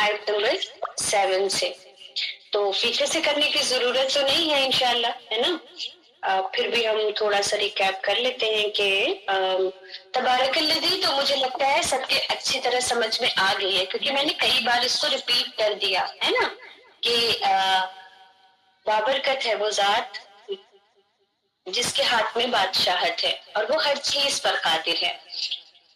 آیت نمبر 7 سے. تو پیچھے سے کرنے کی ضرورت تو نہیں ہے انشاءاللہ، ہے نا. پھر بھی ہم تھوڑا سا ریکیپ کر لیتے ہیں کہ تبارک الذی تو مجھے لگتا ہے سب کے اچھی طرح سمجھ میں آ گئی ہے، کیونکہ میں نے کئی بار اس کو ریپیٹ کر دیا ہے نا کہ بابرکت ہے وہ ذات جس کے ہاتھ میں بادشاہت ہے اور وہ ہر چیز پر قادر ہے.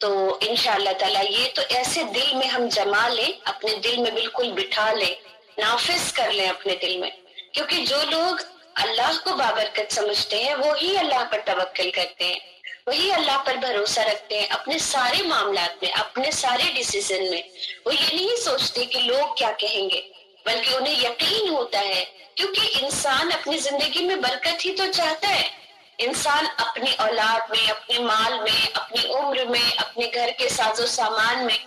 تو انشاءاللہ تعالیٰ یہ تو ایسے دل میں ہم جما لیں، اپنے دل میں بالکل بٹھا لیں، نافذ کر لیں اپنے دل میں، کیونکہ جو لوگ اللہ کو بابرکت سمجھتے ہیں وہی اللہ پر توکل کرتے ہیں، وہی اللہ پر بھروسہ رکھتے ہیں اپنے سارے معاملات میں، اپنے سارے ڈیسیزن میں. وہ یہ نہیں سوچتے کہ لوگ کیا کہیں گے، بلکہ انہیں یقین ہوتا ہے، کیونکہ انسان اپنی زندگی میں برکت ہی تو چاہتا ہے. انسان اپنی اولاد میں، اپنے مال میں، اپنی عمر میں، اپنے گھر کے ساز و سامان میں،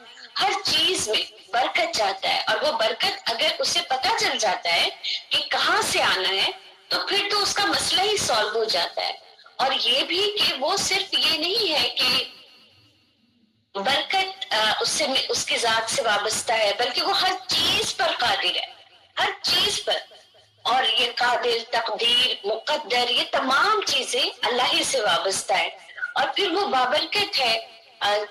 ہر چیز میں برکت چاہتا ہے. اور وہ برکت اگر اسے پتہ چل جاتا ہے کہ کہاں سے آنا ہے تو پھر تو اس کا مسئلہ ہی سالو ہو جاتا ہے. اور یہ بھی کہ وہ صرف یہ نہیں ہے کہ برکت اس کی ذات سے وابستہ ہے، بلکہ وہ ہر چیز پر قادر ہے، ہر چیز پر. اور یہ قادر، تقدیر، مقدر، یہ تمام چیزیں اللہ ہی سے وابستہ ہے. اور پھر وہ بابرکت ہے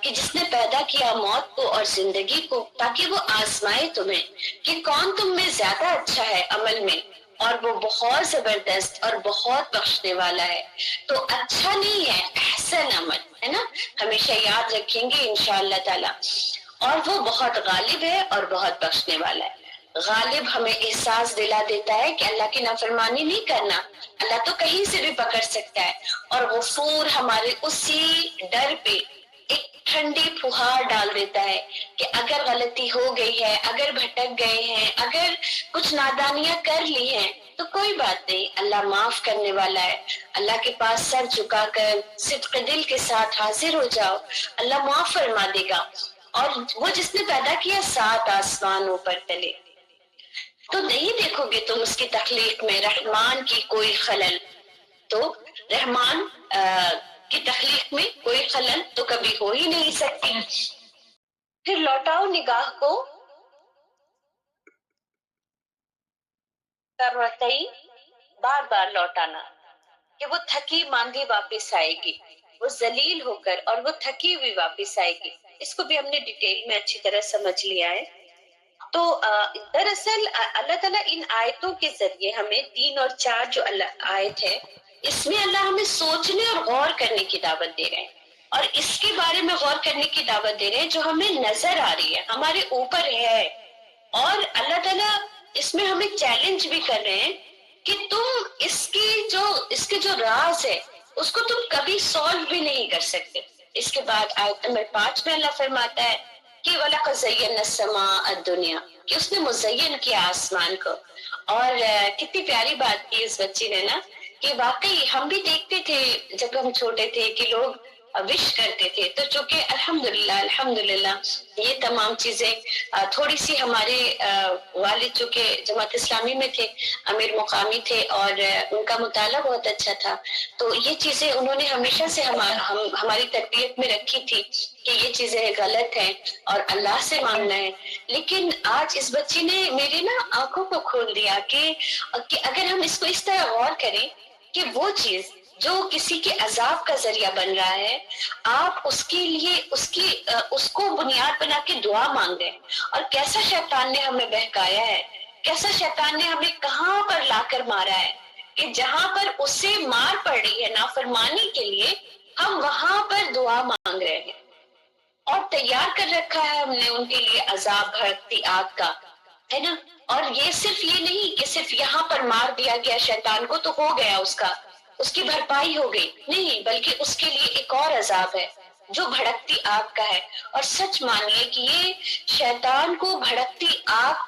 کہ جس نے پیدا کیا موت کو اور زندگی کو تاکہ وہ آزمائے تمہیں کہ کون تم میں زیادہ اچھا ہے عمل میں، اور وہ بہت زبردست اور بہت بخشنے والا ہے. تو اچھا نہیں ہے، احسن عمل ہے نا، ہمیشہ یاد رکھیں گے انشاءاللہ تعالی. اور وہ بہت غالب ہے اور بہت بخشنے والا ہے. غالب ہمیں احساس دلا دیتا ہے کہ اللہ کی نافرمانی نہیں کرنا، اللہ تو کہیں سے بھی پکڑ سکتا ہے. اور غفور ہمارے اسی ڈر پہ ایک ٹھنڈی پھوہار ڈال دیتا ہے کہ اگر غلطی ہو گئی ہے، اگر بھٹک گئے ہیں، اگر کچھ نادانیاں کر لی ہیں تو کوئی بات نہیں، اللہ معاف کرنے والا ہے. اللہ کے پاس سر جھکا کر صدق دل کے ساتھ حاضر ہو جاؤ، اللہ معاف فرما دے گا. اور وہ جس نے پیدا کیا 7 آسمان اوپر تلے، تو نہیں دیکھو گے تم اس کی تخلیق میں رحمان کی کوئی خلل. تو رحمان کی تخلیق میں کوئی خلل تو کبھی ہو ہی نہیں سکتی. پھر لوٹاؤ نگاہ کو کرتئی، بار بار لوٹانا، کہ وہ تھکی ماندی واپس آئے گی، وہ ذلیل ہو کر اور وہ تھکی ہوئی واپس آئے گی. اس کو بھی ہم نے ڈیٹیل میں اچھی طرح سمجھ لیا ہے. تو دراصل اللہ تعالیٰ ان آیتوں کے ذریعے ہمیں 3 اور 4 جو آیت ہے، اس میں اللہ ہمیں سوچنے اور غور کرنے کی دعوت دے رہے ہیں، اور اس کے بارے میں غور کرنے کی دعوت دے رہے ہیں جو ہمیں نظر آ رہی ہے، ہمارے اوپر ہے. اور اللہ تعالیٰ اس میں ہمیں چیلنج بھی کر رہے ہیں کہ تم اس کے جو راز ہے اس کو تم کبھی سولو بھی نہیں کر سکتے. اس کے بعد آیت نمبر 5 میں اللہ فرماتا ہے کہ وَلَقَدْ زَيَّنَّا السَّمَاءَ الدُّنْيَا، کہ اس نے مزین کیا آسمان کو. اور کتنی پیاری بات کی اس بچی نے نا، کہ واقعی ہم بھی دیکھتے تھے جب ہم چھوٹے تھے کہ لوگ وش کرتے تھے. تو چونکہ الحمدللہ یہ تمام چیزیں تھوڑی سی ہمارے والد چونکہ جماعت اسلامی میں تھے، امیر مقامی تھے، اور ان کا مطالعہ بہت اچھا تھا، تو یہ چیزیں انہوں نے ہمیشہ سے ہماری تربیت میں رکھی تھی کہ یہ چیزیں غلط ہیں اور اللہ سے مانگنا ہے. لیکن آج اس بچی نے میری نا آنکھوں کو کھول دیا کہ اگر ہم اس کو اس طرح غور کریں کہ وہ چیز جو کسی کے عذاب کا ذریعہ بن رہا ہے، آپ اس کے لیے اس کو بنیاد بنا کے دعا مانگ رہے ہیں، اور کیسا شیطان نے ہمیں بہکایا ہے، کیسا شیطان نے ہمیں کہاں پر لا کر مارا ہے کہ جہاں پر اسے مار پڑ رہی ہے نافرمانی کے لیے، ہم وہاں پر دعا مانگ رہے ہیں، اور تیار کر رکھا ہے ہم نے ان کے لیے عذاب بھڑکتی آگ کا، ہے نا. اور یہ صرف یہ نہیں کہ صرف یہاں پر مار دیا گیا شیطان کو تو ہو گیا اس کی بھرپائی ہو گئی، نہیں، بلکہ اس کے لیے ایک اور عذاب ہے جو بھڑکتی آگ کا ہے. اور سچ مانیے کہ یہ شیطان کو بھڑکتی آگ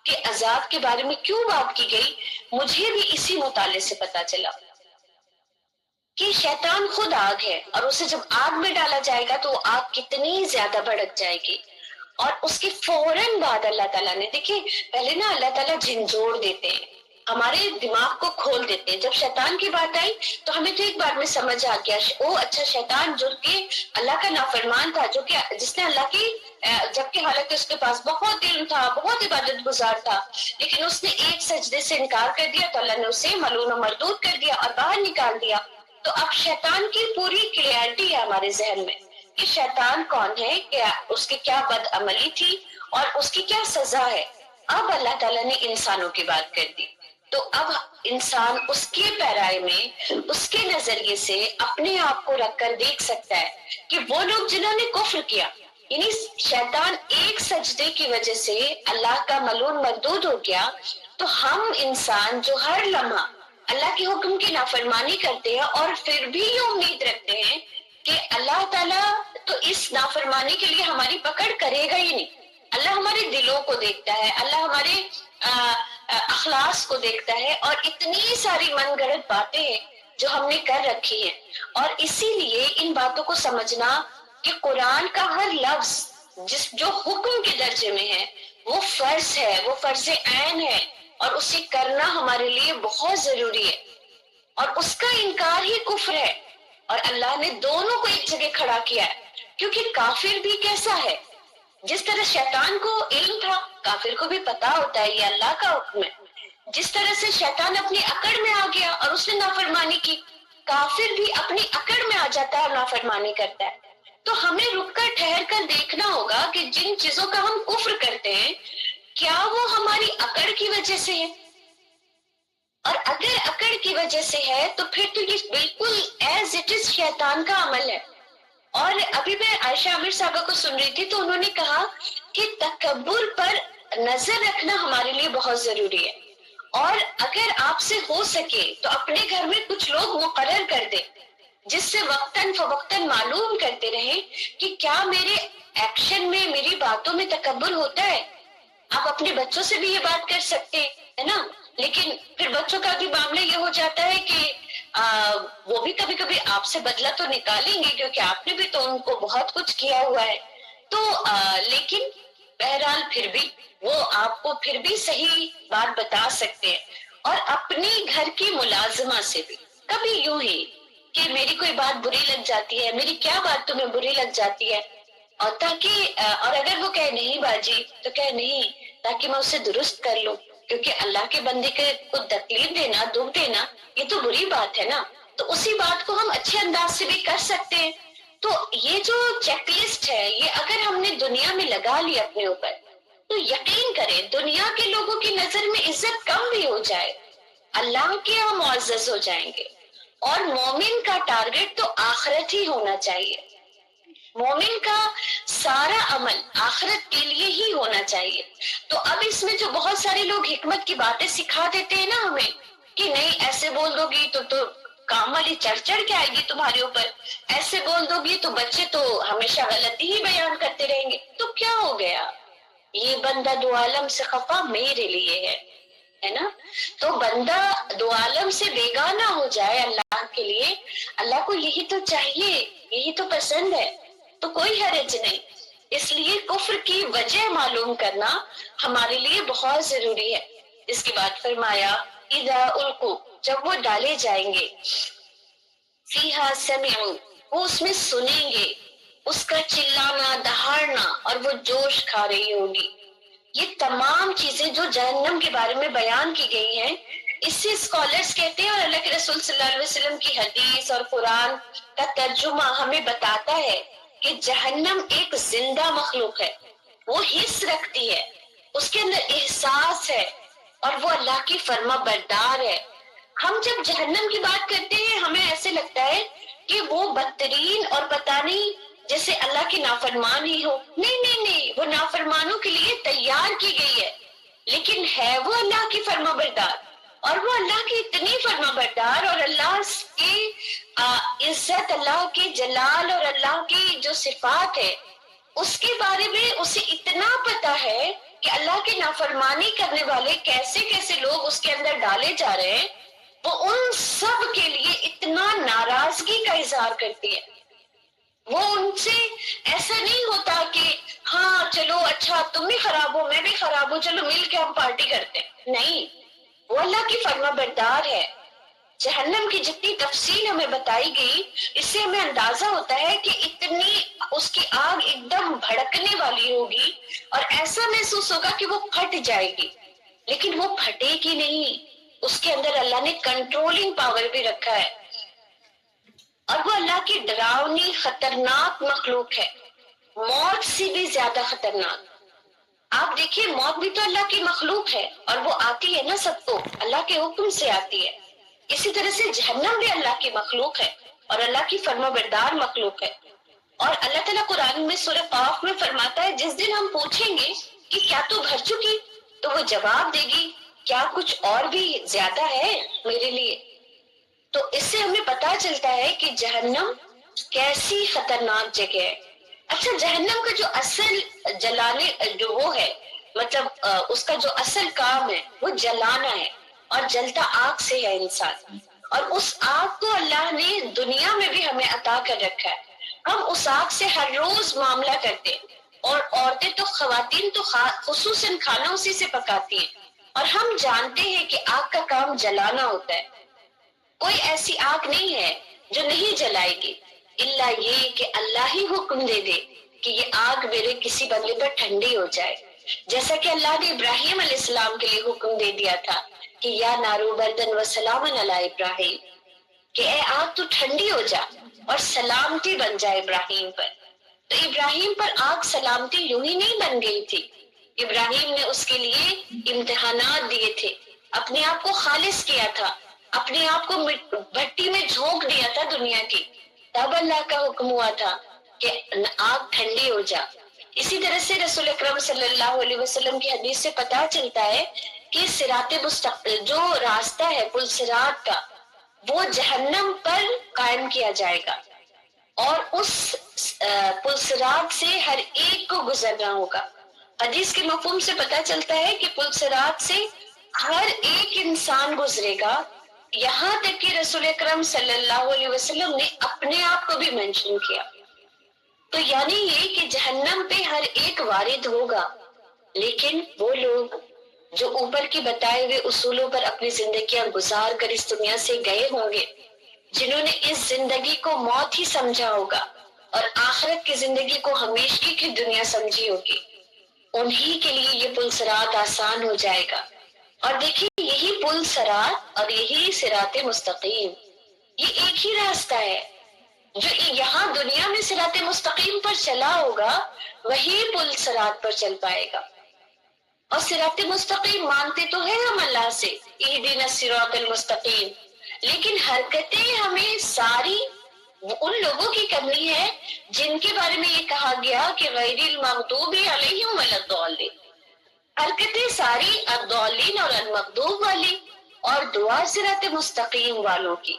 کے عذاب کے بارے میں کیوں بات کی گئی، مجھے بھی اسی مطالعے سے پتا چلا کہ شیطان خود آگ ہے، اور اسے جب آگ میں ڈالا جائے گا تو وہ آگ کتنی زیادہ بھڑک جائے گی. اور اس کے فوراً بعد اللہ تعالیٰ نے، دیکھیں پہلے نا اللہ تعالیٰ جھنجھوڑ دیتے ہیں، ہمارے دماغ کو کھول دیتے ہیں. جب شیطان کی بات آئی تو ہمیں تو ایک بار میں سمجھ آ گیا، اچھا شیطان جو کہ اللہ کا نافرمان تھا، جس نے اللہ کی جبکہ حالانکہ اس کے پاس بہت علم تھا، بہت عبادت گزار تھا، لیکن اس نے ایک سجدے سے انکار کر دیا تو اللہ نے اسے ملعون و مردود کر دیا اور باہر نکال دیا۔ تو اب شیطان کی پوری کلیئرٹی ہے ہمارے ذہن میں کہ شیطان کون ہے، کیا اس کی کیا بد عملی تھی اور اس کی کیا سزا ہے۔ اب اللہ تعالیٰ نے انسانوں کی بات کر دی، تو اب انسان اس کے پیرائے میں اس کے نظریے سے اپنے آپ کو رکھ کر دیکھ سکتا ہے کہ وہ لوگ جنہوں نے کفر کیا، یعنی شیطان ایک سجدے کی وجہ سے اللہ کا ملعون مردود ہو گیا، تو ہم انسان جو ہر لمحہ اللہ کے حکم کی نافرمانی کرتے ہیں اور پھر بھی یہ امید رکھتے ہیں کہ اللہ تعالیٰ تو اس نافرمانی کے لیے ہماری پکڑ کرے گا ہی نہیں۔ اللہ ہمارے دلوں کو دیکھتا ہے، اللہ ہمارے اخلاص کو دیکھتا ہے، اور اتنی ساری من گھڑت باتیں ہیں جو ہم نے کر رکھی ہیں۔ اور اسی لیے ان باتوں کو سمجھنا کہ قرآن کا ہر لفظ جو حکم کے درجے میں ہے وہ فرض ہے، وہ فرض عین ہے، اور اسے کرنا ہمارے لیے بہت ضروری ہے، اور اس کا انکار ہی کفر ہے۔ اور اللہ نے دونوں کو ایک جگہ کھڑا کیا ہے، کیونکہ کافر بھی کیسا ہے، جس طرح شیطان کو علم تھا، کافر کو بھی پتا ہوتا ہے یہ اللہ کا حکم ہے، جس طرح سے شیطان اپنی اکڑ میں آ گیا اور اس نے نافرمانی کی، کافر بھی اپنی اکڑ میں آ جاتا ہے اور نافرمانی کرتا ہے۔ تو ہمیں رک کر ٹھہر کر دیکھنا ہوگا کہ جن چیزوں کا ہم کفر کرتے ہیں کیا وہ ہماری اکڑ کی وجہ سے ہے، اور اگر اکڑ کی وجہ سے ہے تو پھر تو یہ بالکل ایز اٹ از شیطان کا عمل ہے۔ اور ابھی میں عائشہ عامر صاحبہ کو سن رہی تھی تو انہوں نے کہا کہ تکبر پر نظر رکھنا ہمارے لیے بہت ضروری ہے، اور اگر آپ سے ہو سکے تو اپنے گھر میں کچھ لوگ مقرر کر دیں جس سے وقتاً فوقتاً معلوم کرتے رہیں کہ کیا میرے ایکشن میں، میری باتوں میں تکبر ہوتا ہے۔ آپ اپنے بچوں سے بھی یہ بات کر سکتے ہیں نا، لیکن پھر بچوں کا بھی معاملہ یہ ہو جاتا ہے کہ وہ بھی کبھی کبھی آپ سے بدلہ تو نکالیں گے کیونکہ آپ نے بھی تو ان کو بہت کچھ کیا ہوا ہے، تو لیکن بہرحال پھر بھی وہ آپ کو پھر بھی صحیح بات بتا سکتے ہیں۔ اور اپنی گھر کی ملازمہ سے بھی کبھی یوں ہی کہ میری کوئی بات بری لگ جاتی ہے، میری کیا بات تمہیں بری لگ جاتی ہے، اور تاکہ اور اگر وہ کہے نہیں باجی تو کہے نہیں، تاکہ میں اسے درست کر لوں، کیونکہ اللہ کے بندے کو تکلیف دینا، دکھ دینا یہ تو بری بات ہے نا، تو اسی بات کو ہم اچھے انداز سے بھی کر سکتے ہیں۔ تو یہ جو چیک لسٹ ہے یہ اگر ہم نے دنیا میں لگا لی اپنے اوپر تو یقین کریں دنیا کے لوگوں کی نظر میں عزت کم بھی ہو جائے، اللہ کے ہم معزز ہو جائیں گے۔ اور مومن کا ٹارگٹ تو آخرت ہی ہونا چاہیے، مومن کا سارا عمل آخرت کے لیے ہی ہونا چاہیے۔ تو اب اس میں جو بہت سارے لوگ حکمت کی باتیں سکھا دیتے ہیں نا ہمیں کہ نہیں ایسے بول دو گی تو کام والی چڑھ چڑھ کے آئے گی تمہارے اوپر، ایسے بول دو گی تو بچے تو ہمیشہ غلطی ہی بیان کرتے رہیں گے، تو کیا ہو گیا، یہ بندہ دو عالم سے خفا میرے لیے ہے نا۔ تو بندہ دو عالم سے بیگانہ ہو جائے اللہ کے لیے، اللہ کو یہی تو چاہیے، یہی تو پسند ہے، تو کوئی حرج نہیں۔ اس لیے کفر کی وجہ معلوم کرنا ہمارے لیے بہت ضروری ہے۔ اس کے بعد فرمایا اذا القوا، جب وہ ڈالے جائیں گے، فیہا سمعوا، وہ اس میں سنیں گے، اس کا چلانا دہاڑنا اور وہ جوش کھا رہی ہوگی۔ یہ تمام چیزیں جو جہنم کے بارے میں بیان کی گئی ہیں، اس سے اسکالرز کہتے ہیں اور اللہ کے رسول صلی اللہ علیہ وسلم کی حدیث اور قرآن کا ترجمہ ہمیں بتاتا ہے کہ جہنم ایک زندہ مخلوق ہے، وہ حس رکھتی ہے، اس کے اندر احساس ہے، اور وہ اللہ کی فرما بردار ہے۔ ہم جب جہنم کی بات کرتے ہیں ہمیں ایسے لگتا ہے کہ وہ بدترین اور پتہ نہیں جیسے اللہ کی نافرمان ہی ہو، نہیں نہیں نہیں، وہ نافرمانوں کے لیے تیار کی گئی ہے، لیکن ہے وہ اللہ کی فرما بردار، اور وہ اللہ کی اتنی فرما بردار، اور اللہ کی عزت، اللہ کے جلال اور اللہ کی جو صفات ہے اس کے بارے میں اسے اتنا پتا ہے کہ اللہ کی نافرمانی کرنے والے کیسے کیسے لوگ اس کے اندر ڈالے جا رہے ہیں، وہ ان سب کے لیے اتنا ناراضگی کا اظہار کرتی ہے۔ وہ ان سے ایسا نہیں ہوتا کہ ہاں چلو اچھا تم بھی خراب ہو میں بھی خراب ہوں چلو مل کے ہم پارٹی کرتے ہیں، نہیں، وہ اللہ کی فرما بردار ہے، جہنم کی جتنی تفصیل ہمیں بتائی گئی، اس سے ہمیں اندازہ ہوتا ہے کہ اتنی اس کی آگ ایک دم بھڑکنے والی ہوگی اور ایسا محسوس ہوگا کہ وہ پھٹ جائے گی، لیکن وہ پھٹے گی نہیں۔ اس کے اندر اللہ نے کنٹرولنگ پاور بھی رکھا ہے، اور وہ اللہ کی ڈراؤنی خطرناک مخلوق ہے، موت سے بھی زیادہ خطرناک۔ آپ دیکھیے، موت بھی تو اللہ کی مخلوق ہے، اور وہ آتی ہے نا سب کو، اللہ کے حکم سے آتی ہے۔ اسی طرح سے جہنم بھی اللہ کی مخلوق ہے اور اللہ کی فرما بردار مخلوق ہے۔ اور اللہ تعالیٰ قرآن میں سورہ قاف میں فرماتا ہے، جس دن ہم پوچھیں گے کہ کیا تو بھر چکی، تو وہ جواب دے گی، کیا کچھ اور بھی زیادہ ہے میرے لیے۔ تو اس سے ہمیں پتا چلتا ہے کہ جہنم کیسی خطرناک جگہ ہے۔ اچھا، جہنم کا جو اصل جلانے جو وہ ہے، مطلب اس کا جو اصل کام ہے وہ جلانا ہے، اور جلتا آگ سے ہے انسان، اور اس آگ کو اللہ نے دنیا میں بھی ہمیں عطا کر رکھا ہے۔ ہم اس آگ سے ہر روز معاملہ کرتے ہیں، اور عورتیں تو خواتین تو خصوصاً کھانا اسی سے پکاتی ہیں، اور ہم جانتے ہیں کہ آگ کا کام جلانا ہوتا ہے۔ کوئی ایسی آگ نہیں ہے جو نہیں جلائے گی، الا یہ کہ اللہ ہی حکم دے دے کہ یہ آگ میرے کسی بندے پر ٹھنڈی ہو جائے، جیسا کہ اللہ نے ابراہیم علیہ السلام کے لیے حکم دے دیا تھا کہ یا نارو بردن و سلامن علی ابراہیم، کہ اے آگ تو ٹھنڈی ہو جا اور سلامتی بن جائے ابراہیم پر۔ تو ابراہیم پر آگ سلامتی یوں ہی نہیں بن گئی تھی، ابراہیم نے اس کے لیے امتحانات دیے تھے، اپنے آپ کو خالص کیا تھا، اپنے آپ کو بھٹی میں جھونک دیا تھا دنیا کی، تب اللہ کا حکم ہوا تھا کہ آگ ٹھنڈی ہو جا۔ اسی طرح سے رسول اکرم صلی اللہ علیہ وسلم کی حدیث سے پتا چلتا ہے کہ صراط مستقیم جو راستہ ہے پل صراط کا، وہ جہنم پر قائم کیا جائے گا، اور اس پل صراط سے ہر ایک کو گزرنا ہوگا۔ حدیث کے مفہوم سے پتا چلتا ہے کہ پل صراط سے ہر ایک انسان گزرے گا، یہاں تک کہ رسول اکرم صلی اللہ علیہ وسلم نے اپنے آپ کو بھی منشن کیا۔ تو یعنی یہ کہ جہنم پہ ہر ایک وارد ہوگا، لیکن وہ لوگ جو اوپر کی بتائے ہوئے اصولوں پر اپنی زندگیاں گزار کر اس دنیا سے گئے ہوں گے، جنہوں نے اس زندگی کو موت ہی سمجھا ہوگا اور آخرت کی زندگی کو ہمیشگی کی دنیا سمجھی ہوگی، انہی کے لیے یہ پل صراط آسان ہو جائے گا۔ اور دیکھیے، یہی پل صراط اور یہی صراط مستقیم، یہ ایک ہی راستہ ہے۔ جو یہاں دنیا میں صراط مستقیم پر چلا ہوگا، وہی پل صراط پر چل پائے گا۔ اور صراط مستقیم مانتے تو ہیں ہم اللہ سے، اہدنا الصراط المستقیم، لیکن حرکتیں ہمیں ساری ان لوگوں کی کرنی ہے جن کے بارے میں یہ کہا گیا کہ غیر المغضوب علیہم ولا الضالین، حرکتیں ساری الضالین اور المغضوب والی، اور دعا صراط مستقیم والوں کی۔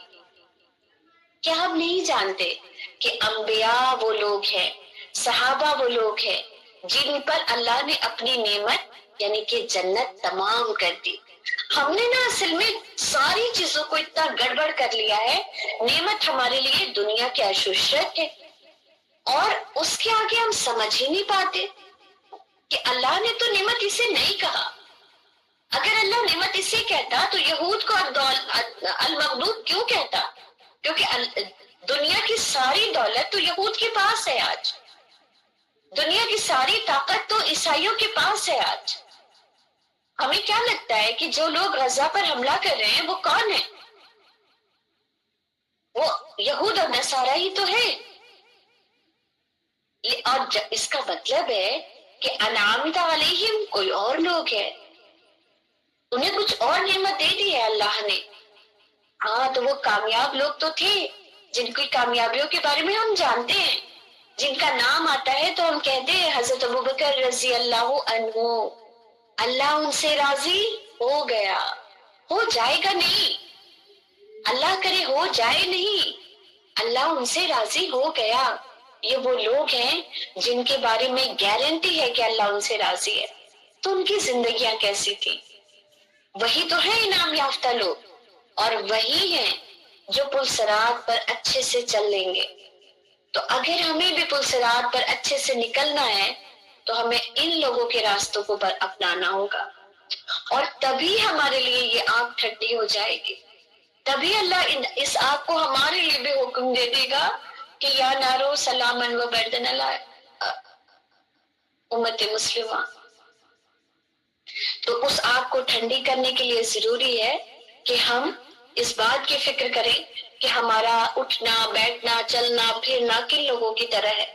کیا ہم نہیں جانتے کہ انبیاء وہ لوگ ہیں، صحابہ وہ لوگ ہیں جن پر اللہ نے اپنی نعمت یعنی کہ جنت تمام کر دی۔ ہم نے نا اصل میں ساری چیزوں کو اتنا گڑبڑ کر لیا ہے، نعمت ہمارے لیے دنیا کے عیش و عشرت ہے، اور اس کے آگے ہم سمجھ ہی نہیں پاتے کہ اللہ نے تو نعمت اسے نہیں کہا۔ اگر اللہ نعمت اسے کہتا تو یہود کو المغلوب کیوں کہتا؟ کیونکہ دنیا کی ساری دولت تو یہود کے پاس ہے آج، دنیا کی ساری طاقت تو عیسائیوں کے پاس ہے آج۔ ہمیں کیا لگتا ہے کہ جو لوگ غزہ پر حملہ کر رہے ہیں وہ کون ہیں؟ وہ یہود اور نصارہ ہی تو ہے۔ اور اس کا مطلب ہے کہ انعامت علیہم کوئی اور لوگ ہے، انہیں کچھ اور نعمت دے دی ہے اللہ نے۔ ہاں، تو وہ کامیاب لوگ تو تھے جن کی کامیابیوں کے بارے میں ہم جانتے ہیں، جن کا نام آتا ہے تو ہم کہتے ہیں حضرت ابوبکر رضی اللہ عنہ، اللہ ان سے راضی ہو گیا، ہو جائے گا نہیں، اللہ کرے ہو جائے نہیں، اللہ ان سے راضی ہو گیا۔ یہ وہ لوگ ہیں جن کے بارے میں گارنٹی ہے کہ اللہ ان سے راضی ہے۔ تو ان کی زندگیاں کیسی تھی؟ وہی تو ہے انعام یافتہ لوگ، اور وہی ہیں جو پل صراط پر اچھے سے چل لیں گے۔ تو اگر ہمیں بھی پل صراط پر اچھے سے نکلنا ہے تو ہمیں ان لوگوں کے راستوں کو اپنانا ہوگا، اور تبھی ہمارے لیے یہ آنکھ ٹھنڈی ہو جائے گی، تبھی اللہ اس آگ کو ہمارے لیے بھی حکم دے دے گا کہ یا نارو سلامن و بردن اللہ امت مسلمہ. تو اس آگ کو ٹھنڈی کرنے کے لیے ضروری ہے کہ ہم اس بات کی فکر کریں کہ ہمارا اٹھنا بیٹھنا چلنا پھرنا کن لوگوں کی طرح ہے،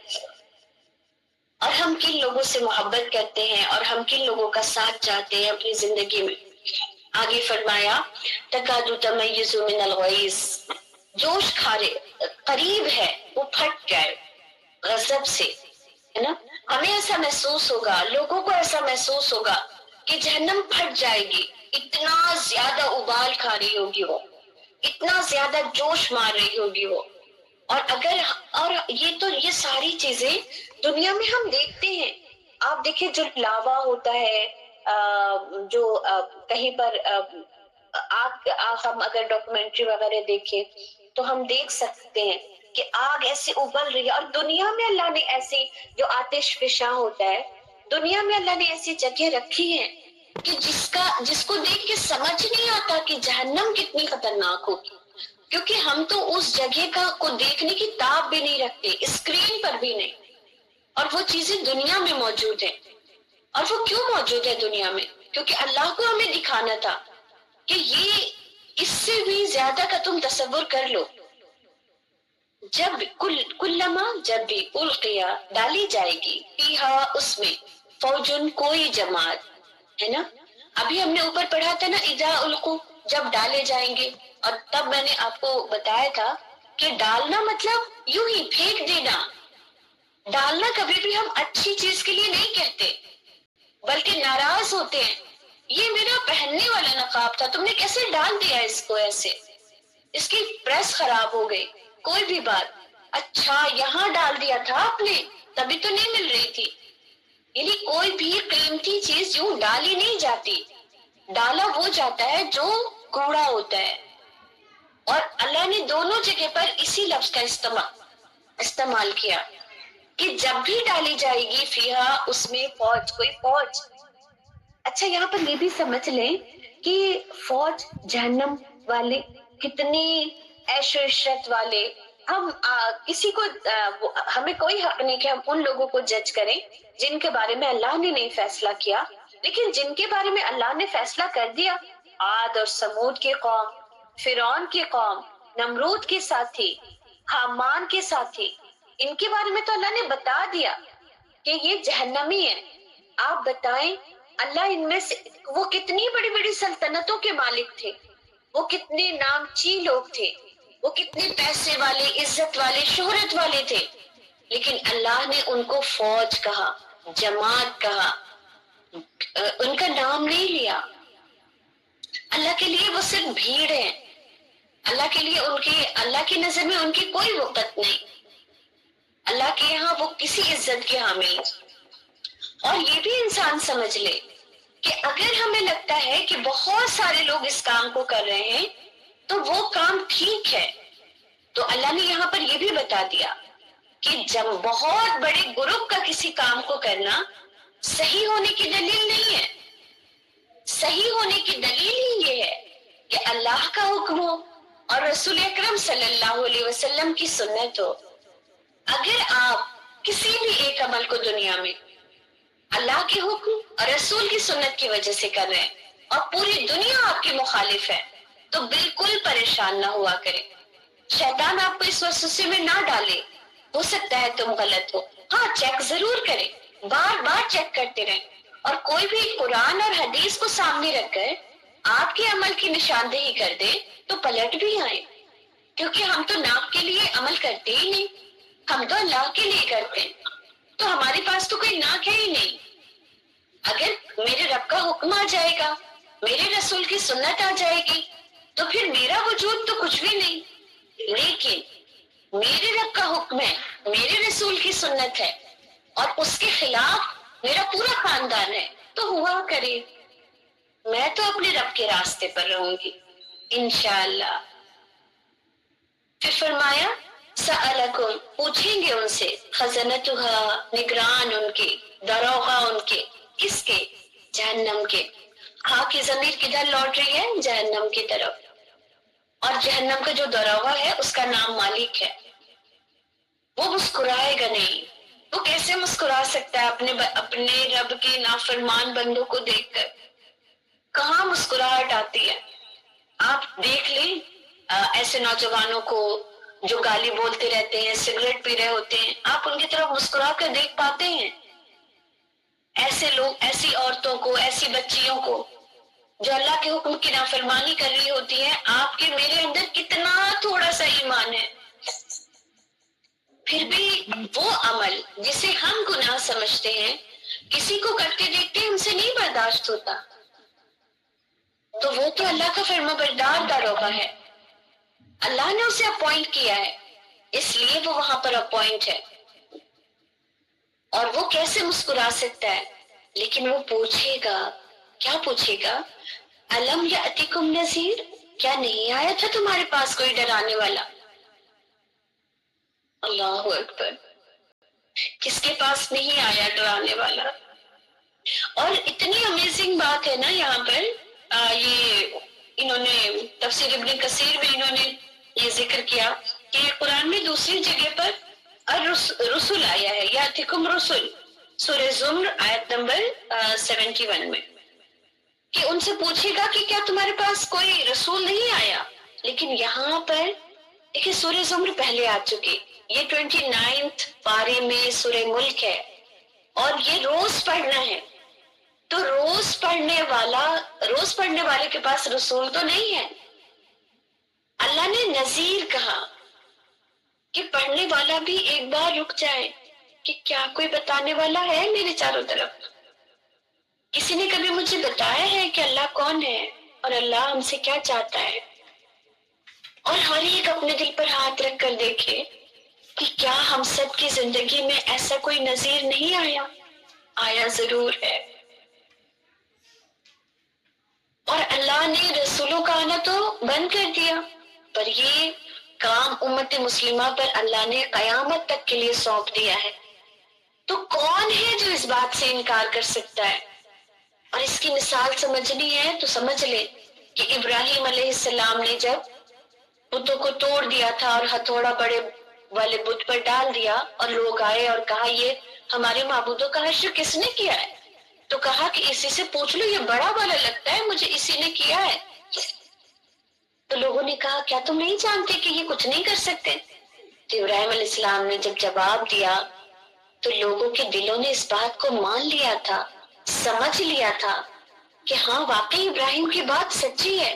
اور ہم کن لوگوں سے محبت کرتے ہیں، اور ہم کن لوگوں کا ساتھ چاہتے ہیں اپنی زندگی میں. آگے فرمایا تکاد تمیز من الغیظ، جوش کھارے قریب ہے وہ پھٹ جائے غضب سے، ہے نا. ہمیں ایسا محسوس ہوگا، لوگوں کو ایسا محسوس ہوگا کہ جہنم پھٹ جائے گی، اتنا زیادہ ابال کھا رہی ہوگی وہ، اتنا زیادہ جوش مار رہی ہوگی وہ. اور یہ ساری چیزیں دنیا میں ہم دیکھتے ہیں. آپ دیکھیں جو لاوا ہوتا ہے، جو کہیں پر ہم اگر ڈاکومنٹری وغیرہ دیکھیں تو ہم دیکھ سکتے ہیں کہ آگ ایسے ابل رہی ہے. اور دنیا میں اللہ نے ایسی جو آتش فشاں ہوتا ہے، دنیا میں اللہ نے ایسی جگہ رکھی ہیں کہ جس کو دیکھ کے سمجھ نہیں آتا کہ جہنم کتنی خطرناک ہوگی، کیونکہ ہم تو اس جگہ کو دیکھنے کی تاب بھی نہیں رکھتے، اسکرین پر بھی نہیں. اور وہ چیزیں دنیا میں موجود ہیں. اور وہ کیوں موجود ہے دنیا میں؟ کیونکہ اللہ کو ہمیں دکھانا تھا کہ یہ اس سے بھی زیادہ کا تم تصور کر لو. جب جب بھی القیا ڈالی جائے گی فیہا اس میں فوجن کوئی جماعت، ہے نا. ابھی ہم نے اوپر پڑھا تھا نا اذا القوا، جب ڈالے جائیں گے. اور تب میں نے آپ کو بتایا تھا کہ ڈالنا مطلب یوں ہی پھینک دینا. ڈالنا کبھی بھی ہم اچھی چیز کے لیے نہیں کہتے، بلکہ ناراض ہوتے ہیں. یہ میرا پہننے والا نقاب تھا، تم نے کیسے ڈال دیا اس کو ایسے، اس کی پریس خراب ہو گئی، کوئی بھی بات. اچھا یہاں ڈال دیا تھا آپ نے، تبھی تو نہیں مل رہی تھی. یعنی کوئی بھی قیمتی چیز یوں ڈالی نہیں جاتی، ڈالا وہ جاتا ہے جو کوڑا ہوتا ہے. اور اللہ نے دونوں جگہ پر اسی لفظ کا استعمال کیا کہ جب بھی ڈالی جائے گی فیہا اس میں فوج، کوئی فوج. اچھا یہاں پر یہ بھی سمجھ لیں کہ فوج جہنم والے کتنی عیش و عشرت والے. ہم کسی کو ہمیں کوئی حق نہیں کہ ہم ان لوگوں کو جج کریں جن کے بارے میں اللہ نے نہیں فیصلہ کیا. لیکن جن کے بارے میں اللہ نے فیصلہ کر دیا، عاد اور سمود کی قوم، فرعون کی قوم، نمرود کے ساتھی، حامان کے ساتھی، ان کے بارے میں تو اللہ نے بتا دیا کہ یہ جہنمی ہے. آپ بتائیں اللہ ان میں سے وہ کتنی بڑی بڑی سلطنتوں کے مالک تھے، وہ کتنے نامچی لوگ تھے، وہ کتنے پیسے والے، عزت والے، شہرت والے تھے، لیکن اللہ نے ان کو فوج کہا، جماعت کہا، ان کا نام نہیں لیا. اللہ کے لیے وہ صرف بھیڑ ہے. اللہ کے لیے اللہ کی نظر میں ان کی کوئی وقت نہیں. اللہ کے یہاں وہ کسی عزت کے حامل. اور یہ بھی انسان سمجھ لے کہ اگر ہمیں لگتا ہے کہ بہت سارے لوگ اس کام کو کر رہے ہیں تو وہ کام ٹھیک ہے، تو اللہ نے یہاں پر یہ بھی بتا دیا کہ جب بہت بڑے گروپ کا کسی کام کو کرنا صحیح ہونے کی دلیل نہیں ہے. صحیح ہونے کی دلیل ہی یہ ہے کہ اللہ کا حکم ہو اور رسول اکرم صلی اللہ علیہ وسلم کی سنت ہو. اگر آپ کسی بھی ایک عمل کو دنیا میں اللہ کے حکم اور رسول کی سنت کی وجہ سے کر رہے ہیں اور پوری دنیا آپ کے مخالف ہے تو بالکل پریشان نہ ہوا کریں. شیطان آپ کو اس وسوسے میں نہ ڈالے، ہو سکتا ہے تم غلط ہو، ہاں چیک ضرور کریں، بار بار چیک کرتے رہیں. اور کوئی بھی قرآن اور حدیث کو سامنے رکھ کر آپ کے عمل کی نشاندہی کر دے تو پلٹ بھی آئے، کیونکہ ہم تو ناپ کے لیے عمل کرتے ہی نہیں، ہم تو اللہ کے لیے کرتے ہیں. تو ہمارے پاس تو کوئی ناک ہے ہی نہیں. اگر میرے رب کا حکم آ جائے گا، میرے رسول کی سنت آ جائے گی تو پھر میرا وجود تو کچھ بھی نہیں. لیکن میرے رب کا حکم ہے، میرے رسول کی سنت ہے اور اس کے خلاف میرا پورا خاندان ہے تو ہوا کرے، میں تو اپنے رب کے راستے پر رہوں گی انشاءاللہ. پھر فرمایا سألکم، پوچھیں گے ان سے، خزنتها، نگران ان کے، دروغہ ان کے، کس کے؟ جہنم کے. ہاں کی ضمیر کدھر لوٹ رہی ہے؟ جہنم کی طرف. اور جہنم کا جو دروازہ ہے اس کا نام مالک ہے. وہ مسکرائے گا نہیں. وہ کیسے مسکرا سکتا ہے اپنے رب کے نافرمان بندوں کو دیکھ کر؟ کہاں مسکراہٹ آتی ہے؟ آپ دیکھ لیں ایسے نوجوانوں کو جو گالی بولتے رہتے ہیں، سگریٹ پی رہے ہوتے ہیں، آپ ان کی طرف مسکرا کر دیکھ پاتے ہیں؟ ایسے لوگ، ایسی عورتوں کو، ایسی بچیوں کو جو اللہ کے حکم کی نافرمانی کر رہی ہوتی ہے، آپ کے میرے اندر کتنا تھوڑا سا ایمان ہے، پھر بھی وہ عمل جسے ہم گناہ سمجھتے ہیں کسی کو کرتے دیکھتے ہم سے نہیں برداشت ہوتا، تو وہ تو اللہ کا فرما بردار داروغہ ہے. اللہ نے اسے اپوائنٹ کیا ہے، اس لیے وہ وہاں پر اپوائنٹ ہے. اور وہ کیسے مسکرا سکتا ہے؟ لیکن وہ پوچھے گا، کیا پوچھے گا؟ الم یاتکم نذیر، کیا نہیں آیا تھا تمہارے پاس کوئی ڈرانے والا؟ اللہ اکبر، کس کے پاس نہیں آیا ڈرانے والا؟ اور اتنی امیزنگ بات ہے نا یہاں پر، یہ انہوں نے تفسیر ابن کثیر میں انہوں نے یہ ذکر کیا کہ قرآن میں دوسری جگہ پر رسول آیا ہے، یاتکم رسول، سورہ زمر آیت نمبر 71 میں، کہ ان سے پوچھے گا کہ کیا تمہارے پاس کوئی رسول نہیں آیا. لیکن یہاں پر دیکھیں سورہ زمر پہلے آ چکی، یہ 29 پارے میں سورہ ملک ہے، اور یہ روز پڑھنا ہے. تو روز پڑھنے والے کے پاس رسول تو نہیں ہے. اللہ نے نذیر کہا کہ پڑھنے والا بھی ایک بار رک جائے کہ کیا کوئی بتانے والا ہے میرے چاروں طرف؟ کسی نے کبھی مجھے بتایا ہے کہ اللہ کون ہے اور اللہ ہم سے کیا چاہتا ہے؟ اور ہر ایک اپنے دل پر ہاتھ رکھ کر دیکھے کہ کیا ہم سب کی زندگی میں ایسا کوئی نذیر نہیں آیا؟ آیا ضرور ہے. اور اللہ نے رسولوں کا آنا تو بند کر دیا، پر یہ کام امت مسلمہ پر اللہ نے قیامت تک کے لیے سونپ دیا ہے. تو کون ہے جو اس بات سے انکار کر سکتا ہے؟ اور اس کی مثال سمجھنی ہے تو سمجھ لے کہ ابراہیم علیہ السلام نے جب بتوں کو توڑ دیا تھا اور ہتھوڑا بڑے والے بت پر ڈال دیا، اور لوگ آئے اور کہا یہ ہمارے معبودوں کا حشر کس نے کیا ہے؟ تو کہا کہ اسی سے پوچھ لو، یہ بڑا والا لگتا ہے، مجھے اسی نے کیا ہے. تو لوگوں نے کہا کیا تم نہیں جانتے کہ یہ کچھ نہیں کر سکتے؟ تو ابراہیم علیہ السلام نے جب جواب دیا تو لوگوں کے دلوں نے اس بات کو مان لیا تھا، سمجھ لیا تھا کہ ہاں واقعی ابراہیم کی بات سچی ہے.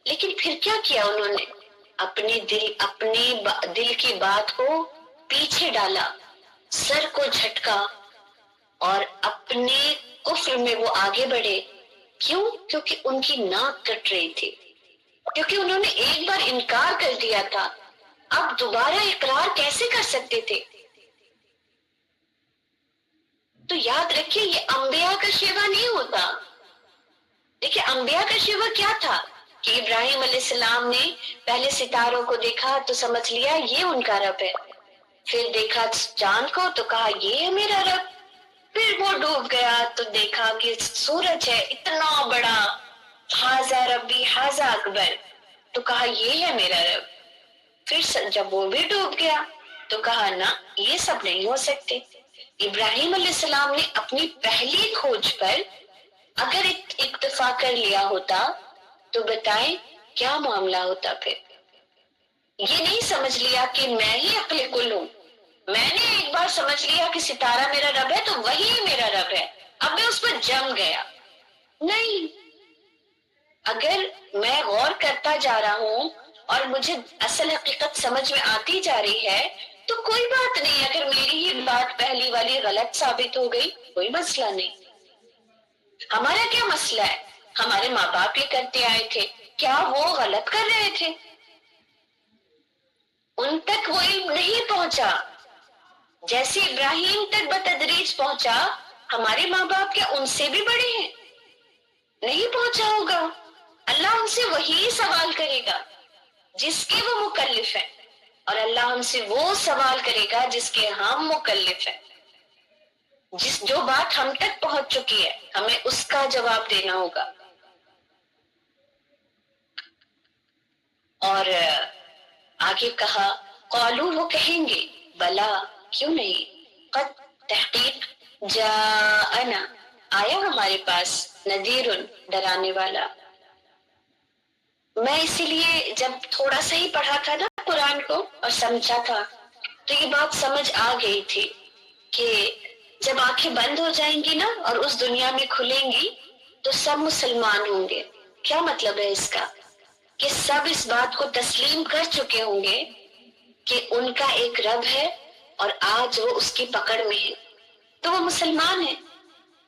لیکن پھر کیا کیا انہوں نے؟ اپنے دل کی بات کو پیچھے ڈالا، سر کو جھٹکا، اور اپنے کفر میں وہ آگے بڑھے. کیوں؟ کیونکہ ان کی ناک کٹ رہی تھی، کیونکہ انہوں نے ایک بار انکار کر دیا تھا، اب دوبارہ اقرار کیسے کر سکتے تھے؟ تو یاد رکھیے یہ انبیاء کا شیوا نہیں ہوتا. دیکھیں انبیاء کا شیوا کیا تھا کہ ابراہیم علیہ السلام نے پہلے ستاروں کو دیکھا تو سمجھ لیا یہ ان کا رب ہے، پھر دیکھا چاند کو تو کہا یہ ہے میرا رب، پھر وہ ڈوب گیا تو دیکھا کہ سورج ہے اتنا بڑا، ھذا ربی ھذا اکبر، تو کہا یہ ہے میرا رب. پھر جب وہ بھی ڈوب گیا تو کہا نہ یہ سب نہیں ہو سکتے. ابراہیم علیہ السلام نے اپنی پہلی کھوج پر اگر اکتفا کر لیا ہوتا تو بتائیں کیا معاملہ ہوتا؟ پھر یہ نہیں سمجھ لیا کہ میں ہی عقل کل ہوں، میں نے ایک بار سمجھ لیا کہ ستارہ میرا رب ہے تو وہی میرا رب ہے، اب میں اس پر جم گیا. نہیں، اگر میں غور کرتا جا رہا ہوں اور مجھے اصل حقیقت سمجھ میں آتی جا رہی ہے تو کوئی بات نہیں، اگر میری ہی بات پہلی والی غلط ثابت ہو گئی کوئی مسئلہ نہیں. ہمارا کیا مسئلہ ہے؟ ہمارے ماں باپ یہ کرتے آئے تھے، کیا وہ غلط کر رہے تھے؟ ان تک وہ علم نہیں پہنچا جیسے ابراہیم تک بتدریج پہنچا. ہمارے ماں باپ کیا ان سے بھی بڑے ہیں؟ نہیں پہنچا ہوگا. اللہ ہم سے وہی سوال کرے گا جس کے وہ مکلف ہیں، اور اللہ ہم سے وہ سوال کرے گا جس کے ہم مکلف ہیں. جو بات ہم تک پہنچ چکی ہے ہمیں اس کا جواب دینا ہوگا. اور آگے کہا قالو، وہ کہیں گے بلا، کیوں نہیں، قد، تحقیق، جاءنا، آیا ہمارے پاس، نذیر، ڈرانے والا۔ میں اسی لیے جب تھوڑا سا ہی پڑھا تھا نا قرآن کو اور سمجھا تھا تو یہ بات سمجھ آ گئی تھی کہ جب آنکھیں بند ہو جائیں گی نا اور اس دنیا میں کھلیں گی تو سب مسلمان ہوں گے۔ کیا مطلب ہے اس کا؟ کہ سب اس بات کو تسلیم کر چکے ہوں گے کہ ان کا ایک رب ہے اور آج وہ اس کی پکڑ میں ہے، تو وہ مسلمان ہیں۔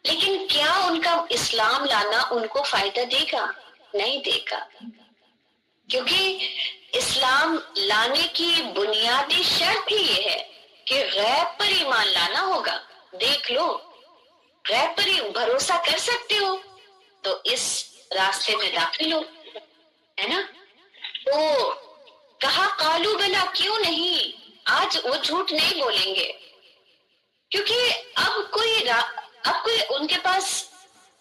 لیکن کیا ان کا اسلام لانا ان کو فائدہ دے گا؟ نہیں دے گا، کیونکہ اسلام لانے کی بنیادی شرط ہی یہ ہے کہ غیب پر ایمان لانا ہوگا۔ دیکھ لو، غیب پر ہی بھروسہ کر سکتے ہو تو اس راستے میں داخل ہو، ہے نا؟ تو کہا قالو بلا، کیوں نہیں، آج وہ جھوٹ نہیں بولیں گے، کیونکہ اب کوئی ان کے پاس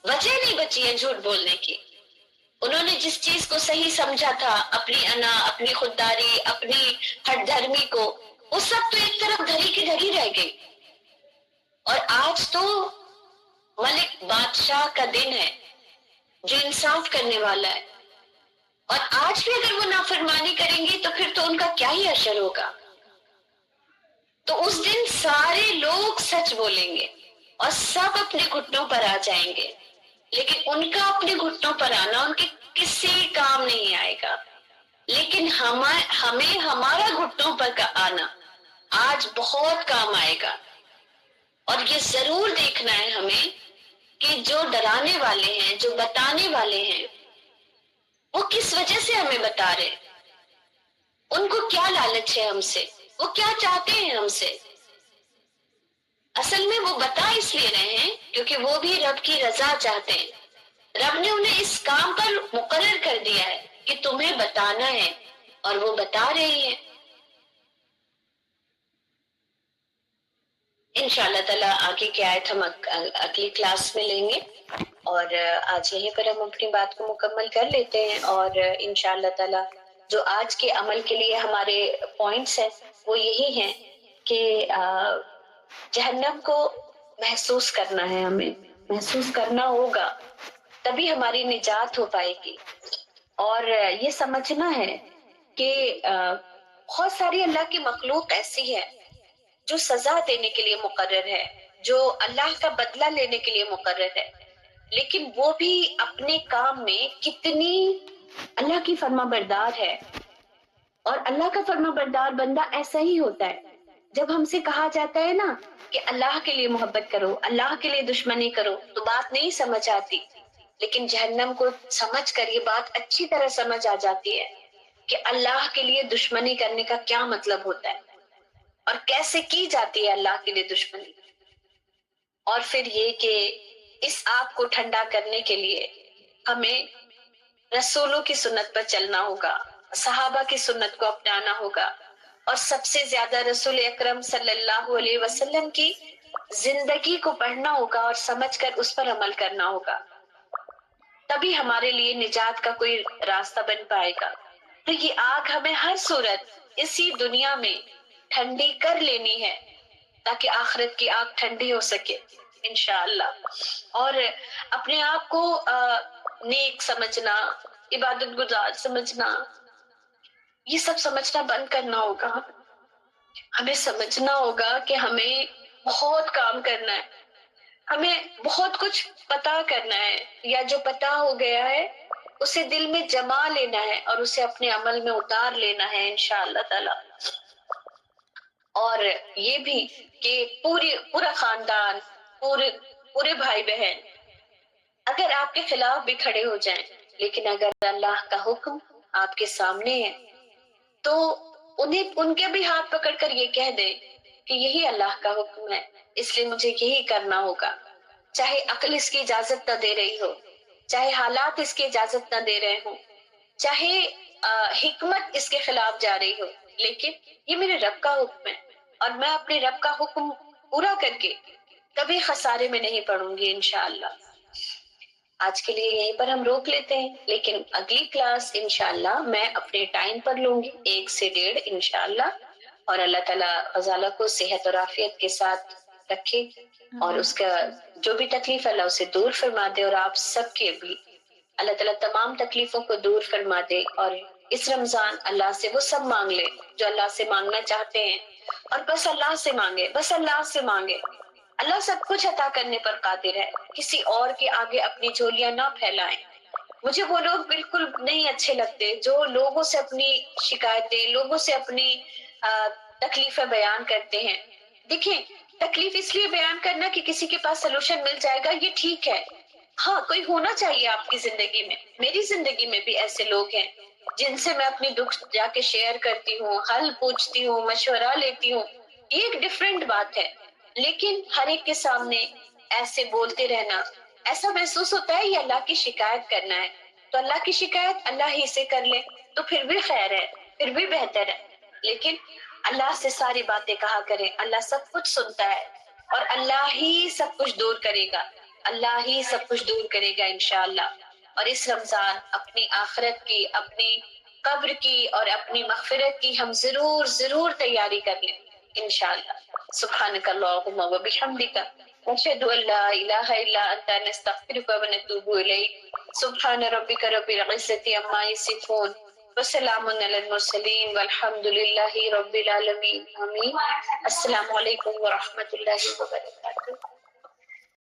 وجہ نہیں بچی ہے جھوٹ بولنے کی۔ انہوں نے جس چیز کو صحیح سمجھا تھا، اپنی انا، اپنی خودداری، اپنی ہٹ دھرمی کو، وہ سب تو ایک طرف دھری کی دھری رہ گئی۔ اور آج تو ملک بادشاہ کا دن ہے جو انصاف کرنے والا ہے، اور آج بھی اگر وہ نافرمانی کریں گی تو پھر تو ان کا کیا ہی اشر ہوگا۔ تو اس دن سارے لوگ سچ بولیں گے اور سب اپنے گھٹنوں پر آ جائیں گے، لیکن ان کا اپنے گھٹنوں پر آنا ان کے کسی کام نہیں آئے گا، لیکن ہمیں ہمارا گھٹنوں پر کا آنا آج بہت کام آئے گا۔ اور یہ ضرور دیکھنا ہے ہمیں کہ جو ڈرانے والے ہیں، جو بتانے والے ہیں، وہ کس وجہ سے ہمیں بتا رہے ہیں، ان کو کیا لالچ ہے ہم سے، وہ کیا چاہتے ہیں ہم سے۔ اصل میں وہ بتا اس لیے رہے ہیں کیونکہ وہ بھی رب کی رضا چاہتے ہیں۔ رب نے انہیں اس کام پر مقرر کر دیا ہے کہ تمہیں بتانا ہے، اور وہ بتا رہی ہیں۔ انشاءاللہ تعالیٰ آگے کی آیت ہم اگلی کلاس میں لیں گے، اور آج یہیں پر ہم اپنی بات کو مکمل کر لیتے ہیں، اور انشاءاللہ تعالیٰ جو آج کے عمل کے لیے ہمارے پوائنٹس ہیں وہ یہی ہیں کہ جہنم کو محسوس کرنا ہے، ہمیں محسوس کرنا ہوگا، تبھی ہماری نجات ہو پائے گی۔ اور یہ سمجھنا ہے کہ بہت ساری اللہ کی مخلوق ایسی ہے جو سزا دینے کے لیے مقرر ہے، جو اللہ کا بدلہ لینے کے لیے مقرر ہے، لیکن وہ بھی اپنے کام میں کتنی اللہ کی فرما بردار ہے۔ اور اللہ کا فرما بردار بندہ ایسا ہی ہوتا ہے۔ جب ہم سے کہا جاتا ہے نا کہ اللہ کے لیے محبت کرو، اللہ کے لیے دشمنی کرو، تو بات نہیں سمجھ آتی، لیکن جہنم کو سمجھ کر یہ بات اچھی طرح سمجھ آ جاتی ہے کہ اللہ کے لیے دشمنی کرنے کا کیا مطلب ہوتا ہے اور کیسے کی جاتی ہے اللہ کے لیے دشمنی۔ اور پھر یہ کہ اس آگ کو ٹھنڈا کرنے کے لیے ہمیں رسولوں کی سنت پر چلنا ہوگا، صحابہ کی سنت کو اپنانا ہوگا، اور سب سے زیادہ رسول اکرم صلی اللہ علیہ وسلم کی زندگی کو پڑھنا ہوگا اور سمجھ کر اس پر عمل کرنا ہوگا، تبھی ہمارے لیے نجات کا کوئی راستہ بن پائے گا۔ تو یہ آگ ہمیں ہر صورت اسی دنیا میں ٹھنڈی کر لینی ہے تاکہ آخرت کی آگ ٹھنڈی ہو سکے انشاءاللہ۔ اور اپنے آپ کو نیک سمجھنا، عبادت گزار سمجھنا، یہ سب سمجھنا بند کرنا ہوگا۔ ہمیں سمجھنا ہوگا کہ ہمیں بہت کام کرنا ہے، ہمیں بہت کچھ پتا کرنا ہے، یا جو پتا ہو گیا ہے اسے دل میں جما لینا ہے اور اسے اپنے عمل میں اتار لینا ہے انشاءاللہ تعالی۔ اور یہ بھی کہ پورا خاندان، پورے بھائی بہن اگر آپ کے خلاف بھی کھڑے ہو جائیں، لیکن اگر اللہ کا حکم آپ کے سامنے ہے تو ان کے بھی ہاتھ پکڑ کر یہ کہہ دیں کہ یہی اللہ کا حکم ہے، اس لیے مجھے یہی کرنا ہوگا، چاہے عقل اس کی اجازت نہ دے رہی ہو، چاہے حالات اس کی اجازت نہ دے رہے ہوں، چاہے حکمت اس کے خلاف جا رہی ہو، لیکن یہ میرے رب کا حکم ہے اور میں اپنے رب کا حکم پورا کر کے کبھی خسارے میں نہیں پڑوں گی انشاءاللہ۔ آج کے لیے یہیں پر ہم روک لیتے ہیں، لیکن اگلی کلاس انشاءاللہ میں اپنے ٹائم پر لوں گی، 1 سے 1:30 انشاءاللہ، اور اللہ تعالیٰ غزالہ کو صحت اور عافیت کے ساتھ رکھے اور اس کا جو بھی تکلیف اللہ اسے دور فرما دے، اور آپ سب کے بھی اللہ تعالیٰ تمام تکلیفوں کو دور فرما دے، اور اس رمضان اللہ سے وہ سب مانگ لے جو اللہ سے مانگنا چاہتے ہیں، اور بس اللہ سے مانگے، بس اللہ سے مانگے۔ اللہ سب کچھ عطا کرنے پر قادر ہے، کسی اور کے آگے اپنی جھولیاں نہ پھیلائیں۔ مجھے وہ لوگ بالکل نہیں اچھے لگتے جو لوگوں سے اپنی شکایتیں، لوگوں سے اپنی تکلیفیں بیان کرتے ہیں۔ دیکھیں، تکلیف اس لیے بیان کرنا کہ کسی کے پاس سلوشن مل جائے گا، یہ ٹھیک ہے، ہاں کوئی ہونا چاہیے آپ کی زندگی میں۔ میری زندگی میں بھی ایسے لوگ ہیں جن سے میں اپنی دکھ جا کے شیئر کرتی ہوں، حل پوچھتی ہوں، مشورہ لیتی ہوں، یہ ایک ڈیفرنٹ بات ہے۔ لیکن ہر ایک کے سامنے ایسے بولتے رہنا، ایسا محسوس ہوتا ہے یہ اللہ کی شکایت کرنا ہے، تو اللہ کی شکایت اللہ ہی سے کر لے تو پھر بھی خیر ہے، پھر بھی بہتر ہے۔ لیکن اللہ سے ساری باتیں کہا کریں، اللہ سب کچھ سنتا ہے اور اللہ ہی سب کچھ دور کرے گا، اللہ ہی سب کچھ دور کرے گا انشاءاللہ۔ اور اس رمضان اپنی آخرت کی، اپنی قبر کی اور اپنی مغفرت کی ہم ضرور ضرور تیاری کر لیں انشاءاللہ۔ سبحانک اللہم و بحمدک، نشہد ان لا الہ الا انت، نستغفرک و نتوب الیک۔ سبحان ربک رب العزت عما یصفون، وسلام علی المرسلین، والحمد للہ رب العالمین، آمین۔ السلام علیکم ورحمۃ اللہ وبرکاتہ۔